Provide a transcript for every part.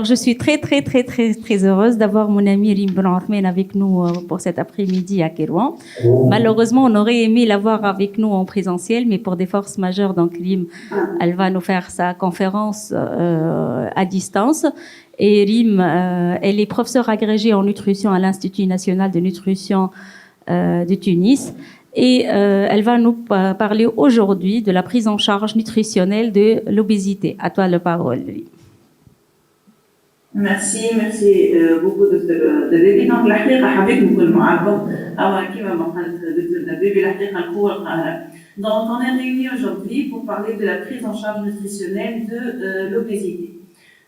Je suis très heureuse d'avoir mon ami Rim Ben Othman avec nous pour cet après-midi à Kérouan. Malheureusement, on aurait aimé l'avoir avec nous en présentiel, mais pour des forces majeures, donc Rim, elle va nous faire sa conférence à distance. Et Rim, elle est professeure agrégée en nutrition à l'Institut national de nutrition de Tunis. Et elle va nous parler aujourd'hui de la prise en charge nutritionnelle de l'obésité. À toi la parole, Rim. Merci beaucoup دكتور دبيبي. دونك الحقيقة حبيت نكون معاكم أو كيما ما قالت دكتور دبيبي الحقيقة القوة القاهرة. Donc on est réunis aujourd'hui pour parler de la prise en charge nutritionnelle de l'obésité.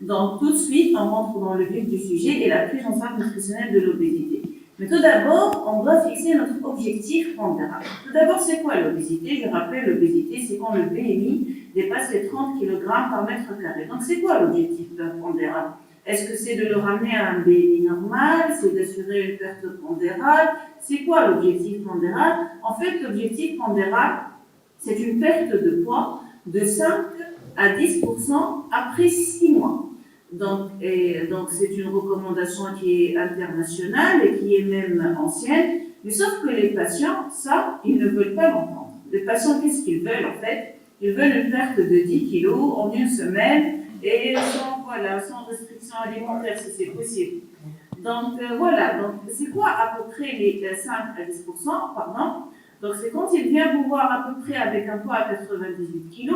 Donc tout de suite on rentre dans le vif du sujet et la prise en charge nutritionnelle de l'obésité. Mais tout d'abord on doit fixer notre objectif pondéral. Tout d'abord c'est quoi l'obésité? Je rappelle, l'obésité c'est quand le BMI dépasse les 30 kg par mètre carré. Donc c'est quoi l'objectif pondéral? Est-ce que c'est de le ramener à un BMI normal? C'est d'assurer une perte pondérale? C'est quoi l'objectif pondéral? En fait, l'objectif pondéral, c'est une perte de poids de 5 à 10% après 6 mois. Donc c'est une recommandation qui est internationale et qui est même ancienne. Mais sauf que les patients, ça, ils ne veulent pas l'entendre. Les patients, qu'est-ce qu'ils veulent en fait? Ils veulent une perte de 10 kilos en une semaine et sans restriction alimentaire si c'est possible. Donc donc c'est quoi à peu près les 5 à 10%, pardon? Donc c'est quand il vient vous voir à peu près avec un poids à 98 kg.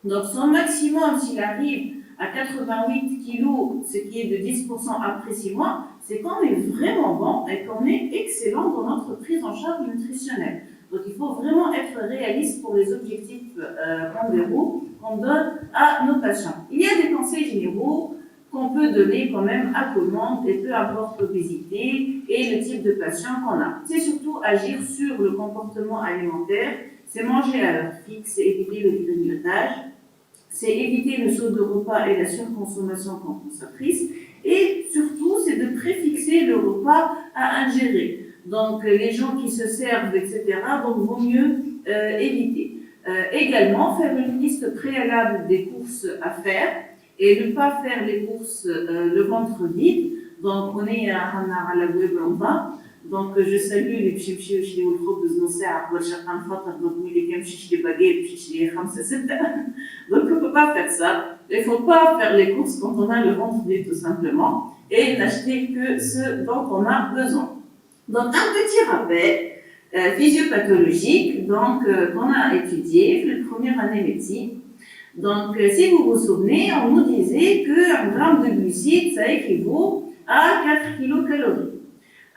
Donc son maximum, s'il arrive à 88 kg, ce qui est de 10% après 6 mois, c'est qu'on est vraiment bon et qu'on est excellent dans notre prise en charge nutritionnelle. Donc il faut vraiment être réaliste pour les objectifs pondéraux qu'on donne à nos patients. Il y a des conseils généraux qu'on peut donner quand même à tout le monde, et peu importe l'obésité et le type de patient qu'on a. C'est surtout agir sur le comportement alimentaire, c'est manger à l'heure fixe, c'est éviter le grignotage, c'est éviter le saut de repas et la surconsommation compensatrice, et surtout c'est de préfixer le repas à ingérer. Donc les gens qui se servent, etc., donc vaut mieux éviter. Également, faire une liste préalable des courses à faire et ne pas faire les courses le ventre vide. Donc on est à la web en bas. Donc je salue les bchimchi وشي والخبز نص ساعة قبل شقان خاطر donc اللي كيمشي les baguettes بشي 5 6. Donc on ne peut pas faire ça. Il ne faut pas faire les courses quand on a le ventre vide tout simplement et n'acheter que ce dont on a besoin. Donc un petit rappel physiopathologique qu'on a étudié la première année médecine. Donc si vous vous souvenez, on nous disait qu'un gramme de glucides, ça équivaut à 4 kilocalories.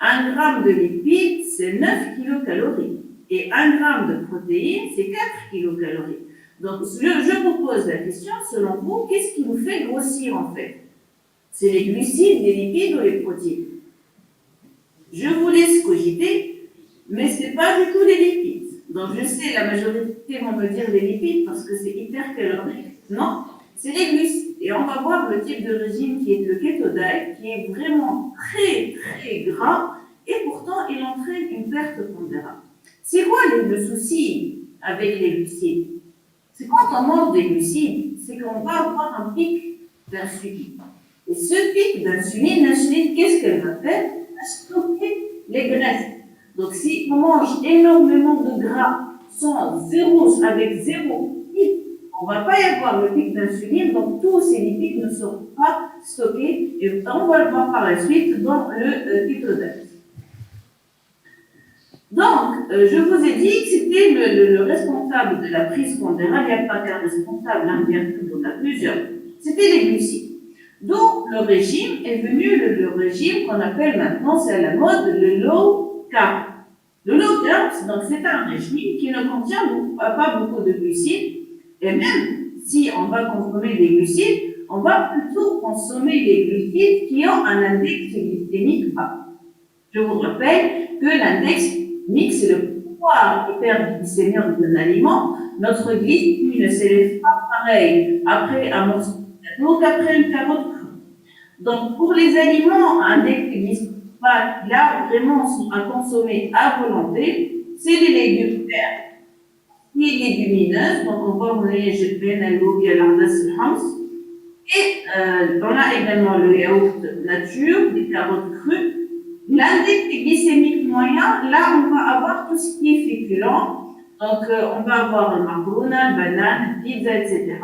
Un gramme de lipides, c'est 9 kilocalories. Et un gramme de protéines, c'est 4 kilocalories. Donc je vous pose la question, selon vous, qu'est-ce qui nous fait grossir en fait? C'est les glucides, les lipides ou les protéines? Je vous laisse cogiter, mais ce n'est pas du tout les lipides. Donc je sais, la majorité vont me dire les lipides parce que c'est hyper calorique. Non, c'est les glucides. Et on va voir le type de régime qui est le keto diet, qui est vraiment très gras, et pourtant il entraîne une perte pondérale. C'est quoi le souci avec les glucides? C'est quand on mange des glucides, c'est qu'on va avoir un pic d'insuline. Et ce pic d'insuline, l'insuline, qu'est-ce qu'elle va faire? Stocker les graisses. Donc si on mange énormément de gras avec zéro pic, on ne va pas y avoir le pic d'insuline, donc tous ces lipides ne seront pas stockés et on va le voir par la suite dans le ketodate. Donc, je vous ai dit que c'était le responsable de la prise pondérale, il n'y a pas qu'un responsable, hein, bien sûr, il y en a plusieurs. C'était les glucides. Donc, le régime est venu, le régime qu'on appelle maintenant, c'est à la mode, le low carb. Le low carb, donc c'est un régime qui ne contient pas beaucoup de glucides, et même si on va consommer des glucides, on va plutôt consommer les glucides qui ont un index glycémique bas. Je vous rappelle que l'index glycémique, c'est le pouvoir hyperglycémique d'un aliment. Notre glycémie ne s'élève pas pareil après un morceau de gâteau qu'après une carotte crue. Donc, pour les aliments à index glycémique bas, là, vraiment, sont à consommer à volonté, c'est les légumes verts. Les légumineuses, donc on va rouler, je vais l'algo, il y a l'andas, le hams, Et on a également le yaourt nature, des carottes crues. L'index glycémique moyen, là, on va avoir tout ce qui est féculent. Donc, on va avoir le macaroni, banane, pizza, etc.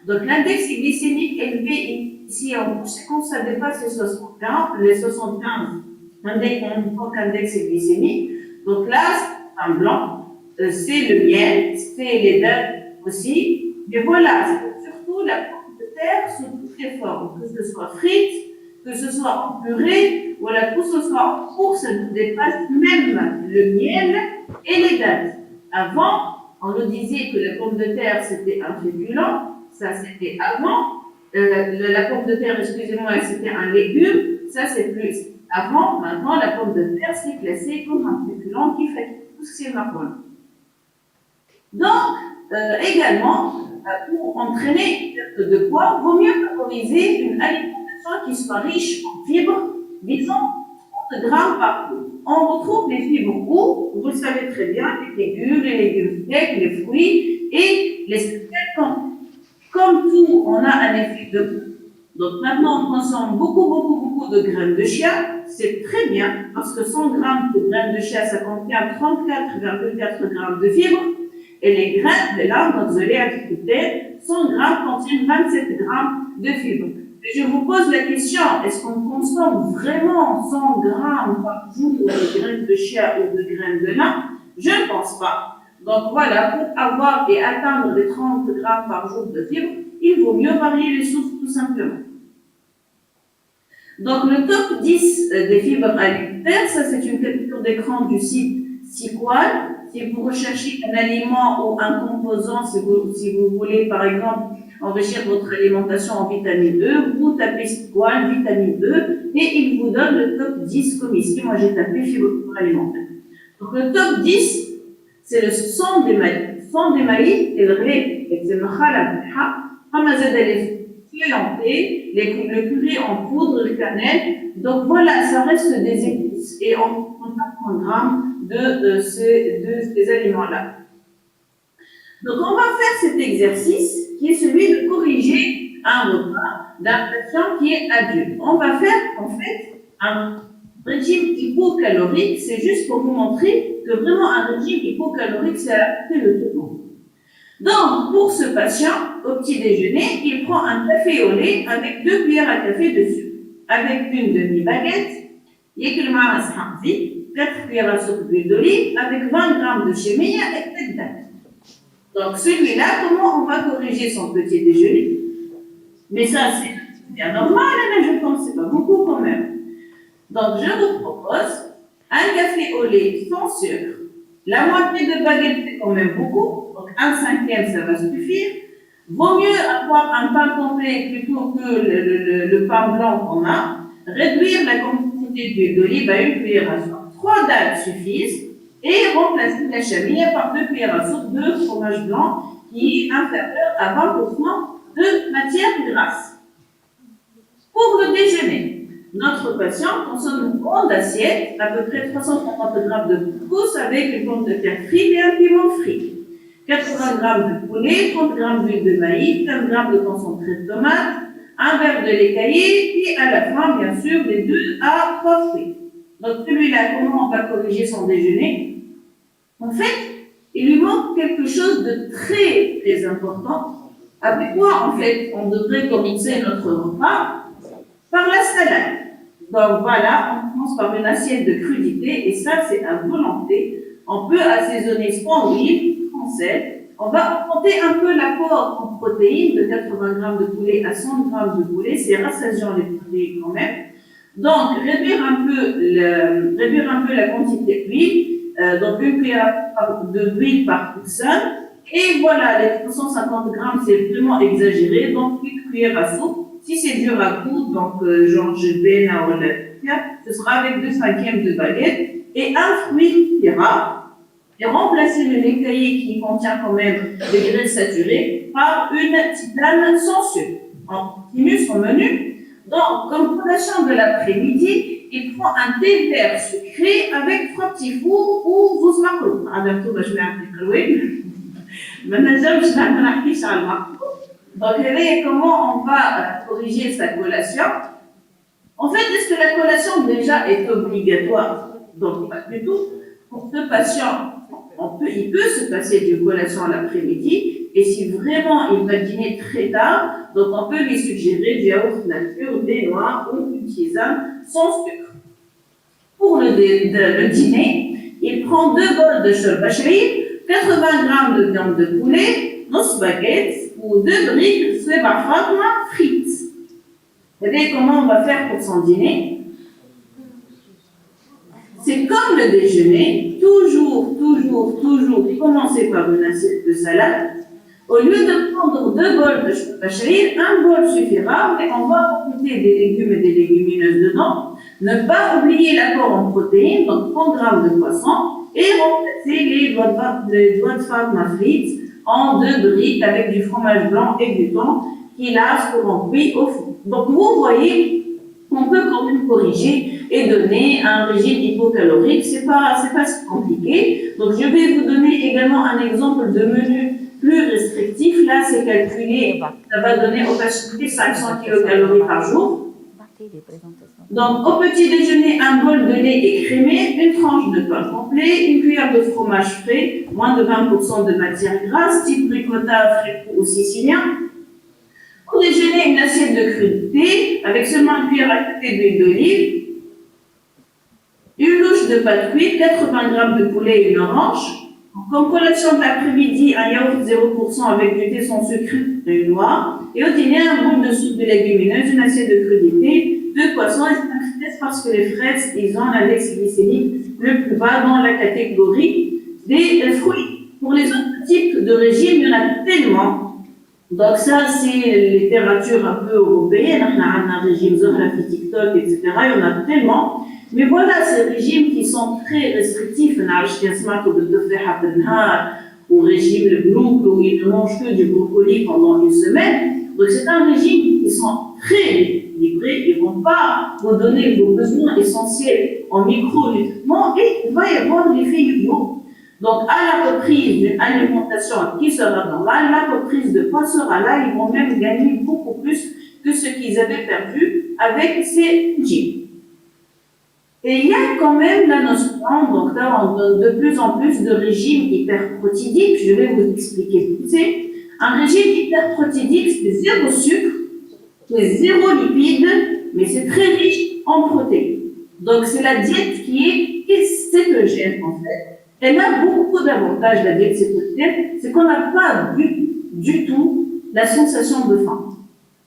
Donc, l'index glycémique élevé ici en conséquence, ça dépasse les 75 index glycémique. Donc là, c'est un blanc, c'est le miel, c'est les dattes aussi. Mais voilà, surtout la pomme de terre sous toutes les formes, que ce soit frites, que ce soit en purée, voilà, que ce soit en cours, ça nous dépasse même le miel et les dattes. Avant, on nous disait que la pomme de terre, c'était un féculent, ça c'était avant. La pomme de terre, excusez-moi, c'était un légume, ça c'est plus avant. Maintenant, la pomme de terre, c'est classé comme un féculent qui fait tout ce qui est marron. Donc, également, pour entraîner une perte de poids, il vaut mieux favoriser une alimentation qui soit riche en fibres, disons 30 grammes par jour. On retrouve les fibres où, vous le savez très bien, les légumes secs, les fruits et les céréales. Comme tout, on a un effet de goût. Donc maintenant, on consomme beaucoup de graines de chia. C'est très bien parce que 100 grammes de graines de chia, ça contient 34,4 grammes de fibres. Et les graines de l'arbre, vous allez agriculter, 100 grammes contiennent 27 grammes de fibres. Et je vous pose la question, est-ce qu'on consomme vraiment 100 grammes par jour de graines de chia ou de graines de lin? Je ne pense pas. Donc voilà, pour avoir et atteindre les 30 grammes par jour de fibres, il vaut mieux varier les sources tout simplement. Donc le top 10 des fibres alimentaires, ça c'est une capture d'écran du site Sequal. Si vous recherchez un aliment ou un composant, si vous voulez par exemple enrichir votre alimentation en vitamine E, vous tapez Sequal, vitamine E, et il vous donne le top 10 comme ici. Moi j'ai tapé fibres alimentaires. Donc le top 10, c'est le sang des maïs. Sang des maïs, et le riz, et c'est le khalab, le curry en poudre, le cannelle. Donc voilà, ça reste des épices et on compte 30 grammes de ces aliments-là. Donc on va faire cet exercice qui est celui de corriger un repas d'un patient qui est adulte. On va faire en fait un régime hypocalorique, c'est juste pour vous montrer que vraiment un régime hypocalorique, c'est adapté de tout le monde. Donc, pour ce patient, au petit déjeuner, il prend un café au lait avec 2 cuillères à café de sucre, avec une demi-baguette, 4 cuillères à soupe d'huile d'olive, avec 20 grammes de chémia et tête d'acide. Donc, celui-là, comment on va corriger son petit déjeuner? Mais ça, c'est bien normal, je pense, c'est pas beaucoup quand même. Donc, je vous propose un café au lait sans sucre. La moitié de baguette, c'est quand même beaucoup. Donc, 1/5, ça va suffire. Vaut mieux avoir un pain complet plutôt que le pain blanc qu'on a. Réduire la quantité d'huile d'olive à 1 cuillère à soupe. 3 dattes suffisent. Et remplacer la chémia par 2 cuillères à soupe de fromage blanc qui est inférieur à 20% de matière grasse. Pour le déjeuner, notre patient consomme une grande assiette, à peu près 350 grammes de couscous avec une pomme de terre frite et un piment frit. 80 grammes de poulet, 30 grammes d'huile de maïs, 15 grammes de concentré de tomate, un verre de lait caillé et à la fin, bien sûr, les 2 à 3 fruits. Donc celui-là, comment on va corriger son déjeuner? En fait, il lui manque quelque chose de très, très important. Avec quoi, en fait, on devrait commencer notre repas? Par la salade. Donc voilà, on commence par une assiette de crudité et ça, c'est à volonté. On peut assaisonner soit en huile, en sel. On va augmenter un peu l'apport en protéines de 80 grammes de poulet à 100 grammes de poulet. C'est rassasiant les protéines quand même. Donc, réduire un peu la quantité d'huile. Donc, 1 cuillère d'huile par personne. Et voilà, les 350 grammes, c'est vraiment exagéré. Donc, 8 cuillères à soupe. Si c'est dur à coudre, donc genre je vais ce sera avec 2/5 de baguette et un fruit qui ira. Et remplacer le lait caillé qui contient quand même des graisses saturées par une tisane sans sucre. On continue son menu. Donc, comme collation de l'après-midi, il prend un thé vert sucré avec 3 petits fours ou 12 macaroons. Je vais un petit peu. Maintenant, je vais un peu sur le macaron. Donc, comment on va corriger sa collation? En fait, est-ce que la collation déjà est obligatoire? Donc, pas du tout. Pour ce patient, il peut se passer d'une collation l'après-midi, et si vraiment il va dîner très tard, donc on peut lui suggérer du yaourt nature, des noix ou une tisane sans sucre. Pour le dîner, il prend 2 bols de shorba sha'ir, 80 grammes de viande de poulet, 2 baguettes ou 2 briques seba fatma frites. Vous savez comment on va faire pour son dîner? C'est comme le déjeuner, toujours commencer par une assiette de salade. Au lieu de prendre 2 bols de shorba sha'ir, un bol suffira, mais on va ajouter des légumes et des légumineuses dedans. Ne pas oublier l'apport en protéines, donc 30 grammes de poisson, et remplacer les doigts de fatma frites en 2 briques avec du fromage blanc et du thon qui là seront cuits au four. Donc vous voyez, on peut quand même corriger et donner un régime hypocalorique. C'est pas si compliqué. Donc je vais vous donner également un exemple de menu plus restrictif. Là, c'est calculé, ça va donner au patient 500 kilocalories par jour. Donc, au petit déjeuner, un bol de lait écrémé, une tranche de pain complet, une cuillère de fromage frais, moins de 20% de matière grasse, type ricotta, fréco ou sicilien. Au déjeuner, une assiette de crudité, avec seulement une cuillère à côté d'huile d'olive, une louche de pâte cuite, 80 grammes de poulet et une orange. Comme collation de l'après-midi, un yaourt 0% avec du thé sans sucre et une noix. Et au dîner, un bout de soupe de légumineuses, une assiette de crudité, 2 poissons et 5 fraises parce que les fraises, ils ont l'index glycémique le plus bas dans la catégorie des fruits. Pour les autres types de régimes, il y en a tellement. Donc ça, c'est littérature un peu européenne. On a un régime Zohra, TikTok, etc. Il y en a tellement. Mais voilà, ces régimes qui sont très restrictifs, au régime le blouc, où ils ne mangent que du brocoli pendant une semaine. Donc c'est un régime qui sont très équilibrés, ils ne vont pas vous donner vos besoins essentiels en micronutriments et il va y avoir l'effet yo-yo. Donc à la reprise d'une alimentation qui sera normale, la reprise de poids sera là, ils vont même gagner beaucoup plus que ce qu'ils avaient perdu avec ces régimes. Et il y a quand même la notion, donc là on donne de plus en plus de régimes hyperprotidiques, je vais vous expliquer tout ça. Un régime hyperprotidique, c'est 0 sucre, c'est 0 lipides, mais c'est très riche en protéines. Donc c'est la diète qui est cétogène en fait. Elle a beaucoup d'avantages, la diète cétogène, c'est qu'on n'a pas du tout la sensation de faim.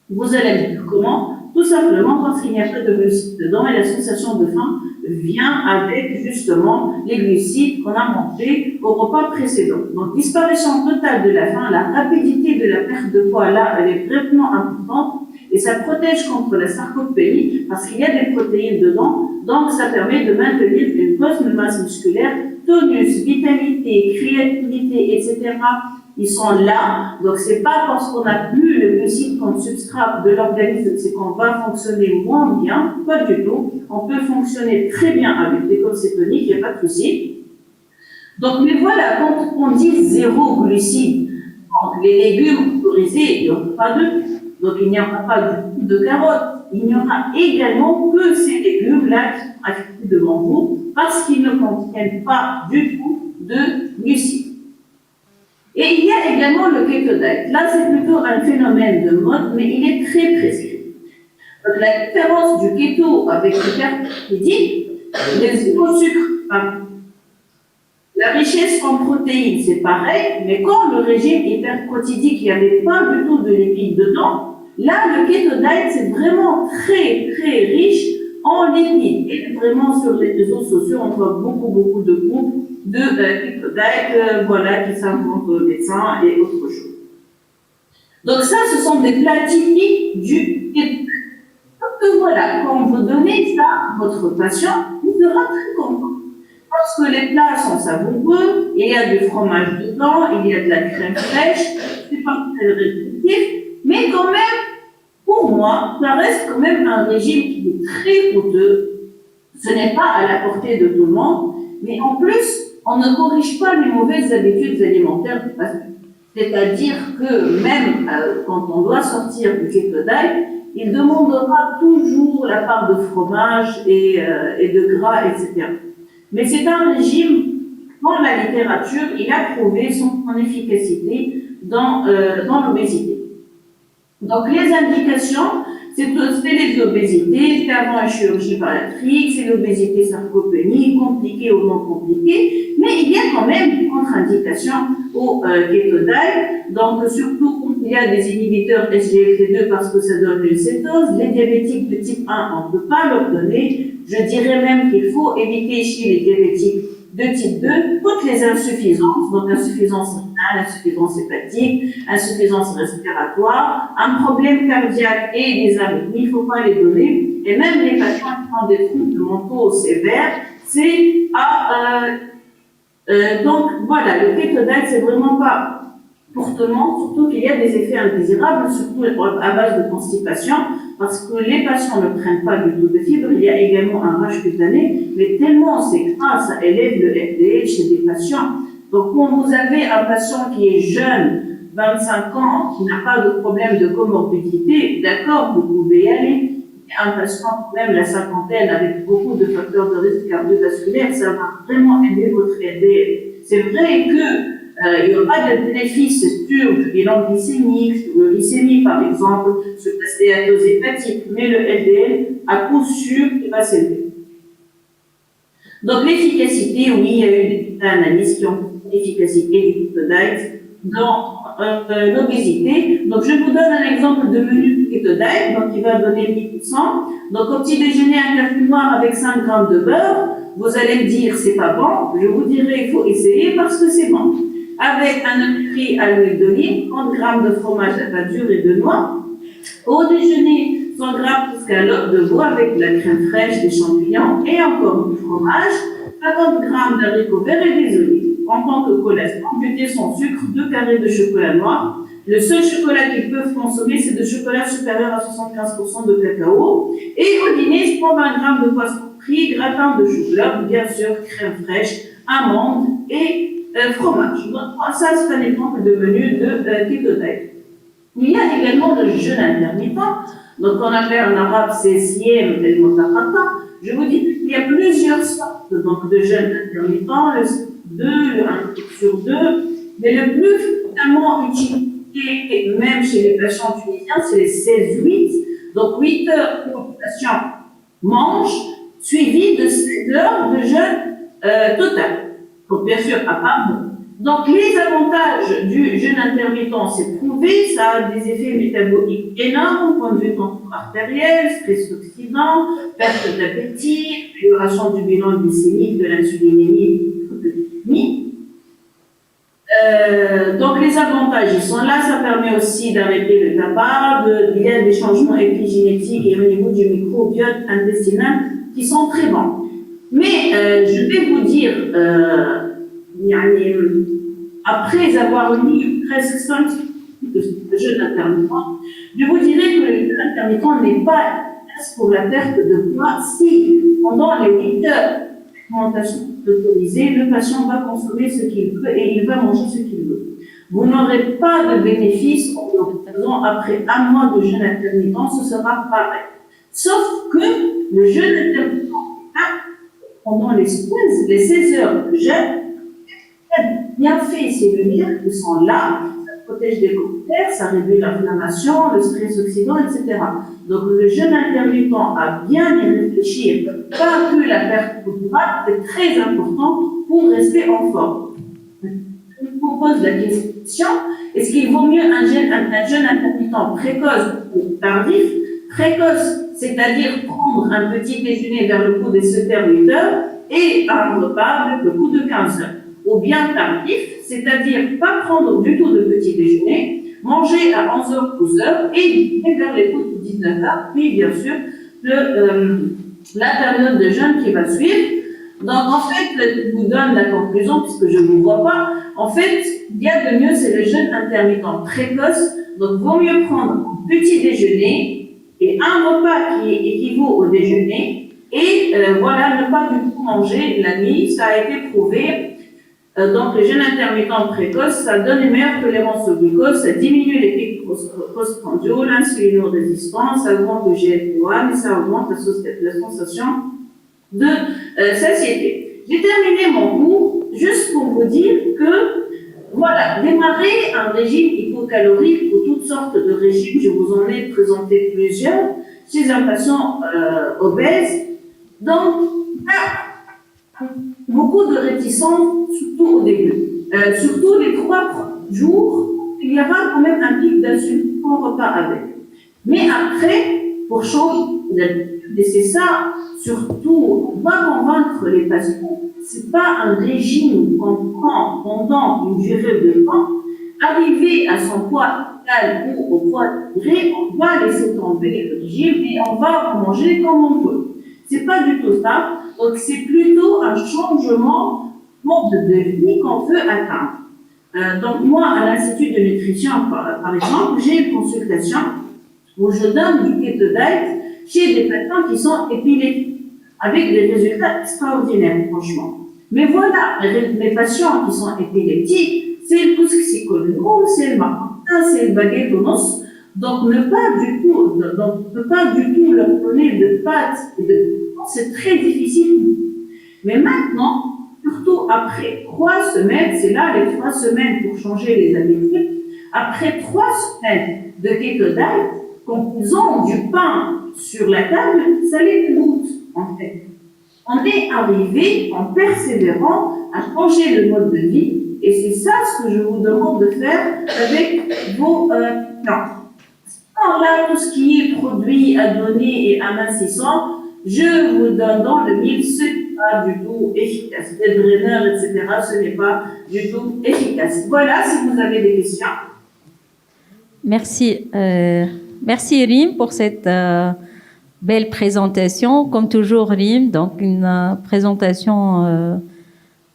Vous allez me dire comment? Tout simplement parce qu'il n'y a pas de glucides dedans et la sensation de faim vient avec justement les glucides qu'on a mangés au repas précédent. Donc disparition totale de la faim, la rapidité de la perte de poids là, elle est vraiment importante et ça protège contre la sarcopénie parce qu'il y a des protéines dedans, donc ça permet de maintenir une bonne masse musculaire, tonus, vitalité, créativité, etc. Ils sont là, donc c'est pas parce qu'on n'a plus le glucide comme substrat de l'organisme, c'est qu'on va fonctionner moins bien, pas du tout. On peut fonctionner très bien avec des corps cétoniques, il n'y a pas de souci. Donc, mais voilà, quand on dit 0 glucides, donc les légumes autorisés, il n'y aura pas d'œufs, donc il n'y aura pas du tout de carottes, il n'y aura également que ces légumes-là qui sont affichés devant vous, parce qu'ils ne contiennent pas du tout de glucides. Et il y a également le keto diet. Là, c'est plutôt un phénomène de mode, mais il est très prescrit. Donc, la différence du keto avec l'hyperprotidique, les 0 sucre, la richesse en protéines, c'est pareil, mais quand le régime hyperprotidique, il n'y avait pas du tout de lipides dedans, là, le keto diet, c'est vraiment très, très riche en lipides. Et vraiment, sur les réseaux sociaux, on voit beaucoup de groupes de keto diet, voilà, qui s'inventent aux médecins et autre chose. Donc ça, ce sont des plats typiques du keto. Donc voilà, quand vous donnez ça à votre patient, il sera très content. Parce que les plats sont savoureux, il y a du fromage dedans, il y a de la crème fraîche, c'est pas très restrictif, mais quand même, pour moi, ça reste quand même un régime qui est très coûteux. Ce n'est pas à la portée de tout le monde, mais en plus, on ne corrige pas les mauvaises habitudes alimentaires du patient. C'est-à-dire que même quand on doit sortir du keto diet, il demandera toujours la part de fromage et de gras, etc. Mais c'est un régime, dans la littérature, il a prouvé son efficacité dans l'obésité. Donc les indications, c'est les obésités, c'est avant une chirurgie bariatrique, c'est l'obésité sarcopénique, compliquée ou non compliquée, mais il y a quand même des contre-indications au keto diet, donc surtout quand il y a des inhibiteurs SGLT2 parce que ça donne une cétose, les diabétiques de type 1, on ne peut pas leur donner, je dirais même qu'il faut éviter chez les diabétiques de type 2 toutes les insuffisances, donc insuffisance rénale, insuffisance hépatique, insuffisance respiratoire, un problème cardiaque et des arythmies, il ne faut pas les donner. Et même les patients qui ont des troubles mentaux sévères, c'est donc voilà, le keto diet, c'est vraiment pas fortement, surtout qu'il y a des effets indésirables, surtout à base de constipation, parce que les patients ne prennent pas du tout de fibres, il y a également un rage cutané, mais tellement c'est grave, ça élève le LDL chez des patients. Donc quand vous avez un patient qui est jeune, 25 ans, qui n'a pas de problème de comorbidité, d'accord, vous pouvez y aller. Un patient, même la cinquantaine, avec beaucoup de facteurs de risque cardiovasculaire, ça va vraiment aider votre LDL. C'est vrai que il y aura des bénéfices sur le bilan glycémique, sur le glycémie par exemple, sur la stéatose hépatique, mais le LDL, à coup sûr, il va s'élever. Donc l'efficacité, oui, il y a eu des analyses qui ont l'efficacité du keto diet dans l'obésité. Donc je vous donne un exemple de menu keto diet, donc il va donner 10%. Donc au petit déjeuner, un café noir avec 5 grammes de beurre, vous allez me dire c'est pas bon, je vous dirai il faut essayer parce que c'est bon. Avec un œuf frit à l'huile d'olive, 30 grammes de fromage à pâte dure et de noix. Au déjeuner, 100 grammes d'escalope de veau avec de la crème fraîche, des champignons et encore du fromage, 50 grammes d'haricots verts et des olives. En tant que collation, compléter son sucre, 2 carrés de chocolat noir. Le seul chocolat qu'ils peuvent consommer, c'est de chocolat supérieur à 75% de cacao. Et au dîner, 120 grammes de poisson frit, gratin de chocolat, bien sûr, crème fraîche, amandes et fromage. Donc, ça, c'est un exemple de menu de keto diet. Il y a également le jeûne intermittent. Donc, on appelle en arabe c'est siyam el-mutaqatta. Je vous dis qu'il y a plusieurs sortes donc, de jeûne intermittent, le 2, le 1 sur 2, mais le plus fréquemment utilisé, même chez les patients tunisiens, c'est les 16-8. Donc, 8 heures pour le patient mange, suivi de 7 heures de jeûne total. Donc, bien sûr, à part. Donc, les avantages du jeûne intermittent, c'est prouvé, ça a des effets métaboliques énormes, point de vue tension artérielle, stress oxydant, perte d'appétit, amélioration du bilan glycémique, de l'insulinémie, de l'hypoglycémie. Donc, les avantages, ils sont là, ça permet aussi d'arrêter le tabac, il y a des changements épigénétiques et au niveau du microbiote intestinal qui sont très bons. Mais je vais vous dire, après avoir lu presque 5 de jeûne intermittent, je vous dirais que le jeûne intermittent n'est pas efficace pour la perte de poids si, pendant les 8 heures d'alimentation autorisée, le patient va consommer ce qu'il veut et il va manger ce qu'il veut. Vous n'aurez pas de bénéfice en le faisant après un mois de jeûne intermittent, ce sera pareil. Sauf que le jeûne intermittent, pendant les 16 heures de jeûne, bien fait cellulaires qui sont là, ça protège des cancers, ça réduit l'inflammation, le stress oxydant, etc. Donc le jeûne intermittent a bien y réfléchir, pas que la perte de poids, c'est très important pour rester en forme. Je vous pose la question, est-ce qu'il vaut mieux un jeûne intermittent précoce ou tardif? Précoce, c'est-à-dire prendre un petit déjeuner vers le coup des 7h-8h et un repas avec le coup de 15h. Ou bien tardif, c'est-à-dire pas prendre du tout de petit déjeuner, manger à 11h-12h et dîner vers les coups de 19h, puis bien sûr la période de jeûne qui va suivre. Donc en fait, je vous donne la conclusion puisque je ne vous vois pas. En fait, il y a de mieux, c'est le jeûne intermittent précoce. Donc vaut mieux prendre un petit déjeuner et un repas qui équivaut au déjeuner et voilà, ne pas du tout manger la nuit, ça a été prouvé. Donc, le jeûne intermittent précoce, ça donne une meilleure tolérance au glucose, ça diminue les pics postprandiaux, l'insulinorésistance, ça augmente le GLP-1 et ça augmente la sensation de satiété. J'ai terminé mon cours juste pour vous dire que, voilà, démarrer un régime hypocalorique ou toutes sortes de régimes, je vous en ai présenté plusieurs, chez un patient obèse. Donc, beaucoup de réticence, surtout au début. Surtout les 3 jours, il y aura quand même un pic d'insuline qu'on repart avec. Mais après, pour changer d'habitude, et c'est ça, surtout, on va convaincre les patients, c'est pas un régime qu'on prend pendant une durée de temps. Arrivé à son poids idéal ou au poids désiré, on va laisser tomber le régime et on va manger comme on peut. C'est pas du tout ça. Donc, c'est plutôt un changement de mode de vie qu'on veut atteindre. Donc, moi, à l'Institut de nutrition, par exemple, j'ai une consultation où je donne du keto diet chez des patients qui sont épileptiques, avec des résultats extraordinaires, franchement. Mais voilà, mes patients qui sont épileptiques, c'est le pouce-psychologo, c'est le marquin, c'est le baguette au nos. Donc, ne pas du tout leur donner de pâtes, c'est très difficile. Mais maintenant, surtout après 3 semaines, c'est là les 3 semaines pour changer les habitudes, après 3 semaines de keto diet, quand ils ont du pain sur la table, ça les dégoûte, en fait. On est arrivé, en persévérant, à changer le mode de vie, et c'est ça ce que je vous demande de faire avec vos plans. Alors là, tout ce qui est produit à donner et amincissant, je vous donne dans le mille, ce n'est pas du tout efficace. Les draineurs, etc., ce n'est pas du tout efficace. Voilà, si vous avez des questions. Merci. Merci Rim pour cette belle présentation. Comme toujours, Rim, donc une présentation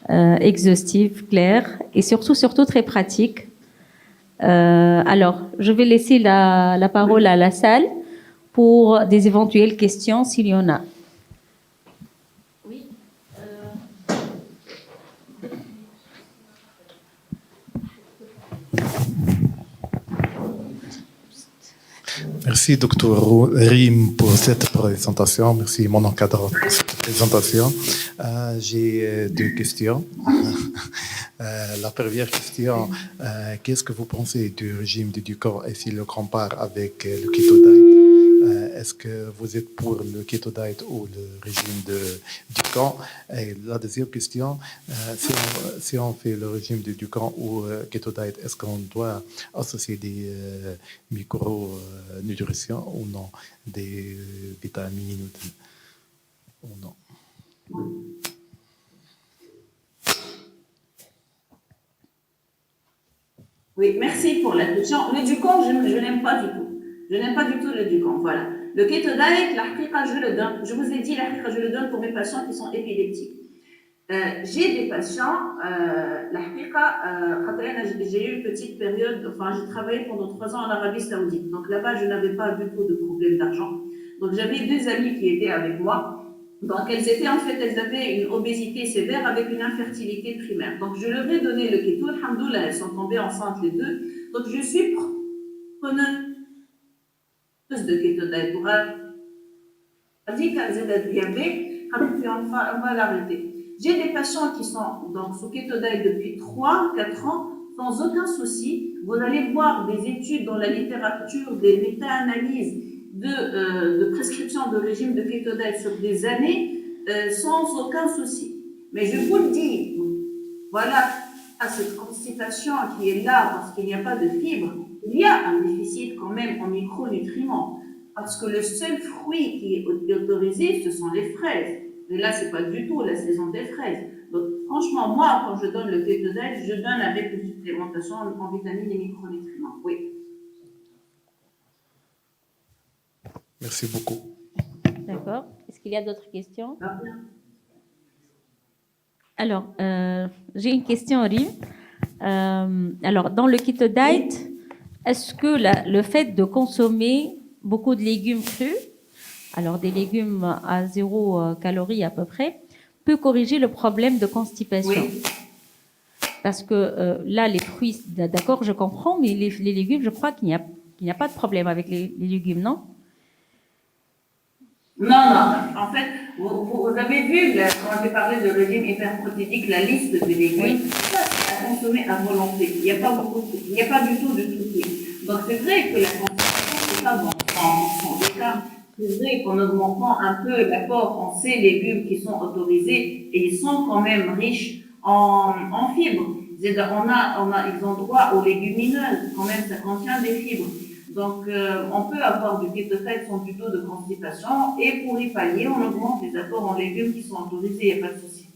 exhaustive, claire et surtout très pratique. Alors, je vais laisser la parole à la salle pour des éventuelles questions s'il y en a. Oui. Merci, Dr. Rim, pour cette présentation. Merci, mon encadrant, pour cette présentation. J'ai 2 questions. La première question, qu'est-ce que vous pensez du régime de Dukan et s'il le compare avec le keto diet? Est-ce que vous êtes pour le keto diet ou le régime de Dukan? Et la deuxième question, si on fait le régime de Dukan ou keto diet, est-ce qu'on doit associer des micronutritions ou non, des vitamines ou non? Oui, merci pour la question. Le Dukan, je n'aime pas du tout. Je n'aime pas du tout le Dukan, voilà. Le keto diet, la haqiqa, je le donne. Je vous ai dit, la haqiqa, je le donne pour mes patients qui sont épileptiques. J'ai des patients, la haqiqa, j'ai eu une petite période, enfin, j'ai travaillé pendant 3 ans en Arabie Saoudite. Donc là-bas, je n'avais pas du tout de problème d'argent. Donc j'avais 2 amies qui étaient avec moi. Donc elles avaient une obésité sévère avec une infertilité primaire. Donc je leur ai donné le keto, alhamdoulilah, elles sont tombées enceintes les 2. Donc je suis preneuse de keto diet. Pour elle dit qu'elles aient le diabète, on va l'arrêter. J'ai des patients qui sont donc sous keto diet depuis 3-4 ans sans aucun souci. Vous allez voir des études dans la littérature, des méta-analyses de prescription de régime de keto diet sur des années sans aucun souci. Mais je vous le dis, voilà, cette constipation qui est là parce qu'il n'y a pas de fibres, il y a un déficit quand même en micronutriments. Parce que le seul fruit qui est autorisé, ce sont les fraises. Mais là, c'est pas du tout la saison des fraises. Donc, franchement, moi, quand je donne le keto diet, je donne avec une supplémentation en vitamines et micronutriments. Oui. Merci beaucoup. D'accord. Est-ce qu'il y a d'autres questions? Bien. Alors, j'ai une question, Rim. Alors, dans le keto diet, est-ce que le fait de consommer beaucoup de légumes crus, alors des légumes à 0 calories à peu près, peut corriger le problème de constipation? Oui. Parce que là, les fruits, d'accord, je comprends, mais les légumes, je crois qu'il n'y a pas de problème avec les légumes, non? Non, non. En fait, vous avez vu, quand j'ai parlé de régime hyperprotéique, la liste des légumes, ça, c'est à consommer à volonté. Il n'y a pas du tout de souci. Donc, c'est vrai que la consommation, c'est pas bon en des cas. C'est vrai qu'en augmentant un peu l'apport en ces légumes qui sont autorisés, et ils sont quand même riches en fibres. On a, ils ont droit aux légumineuses, quand même, ça contient des fibres. Donc, on peut avoir du kétophète sans du tout de constipation, et pour y pallier, on augmente les apports en légumes qui sont autorisés, il n'y a pas de souci.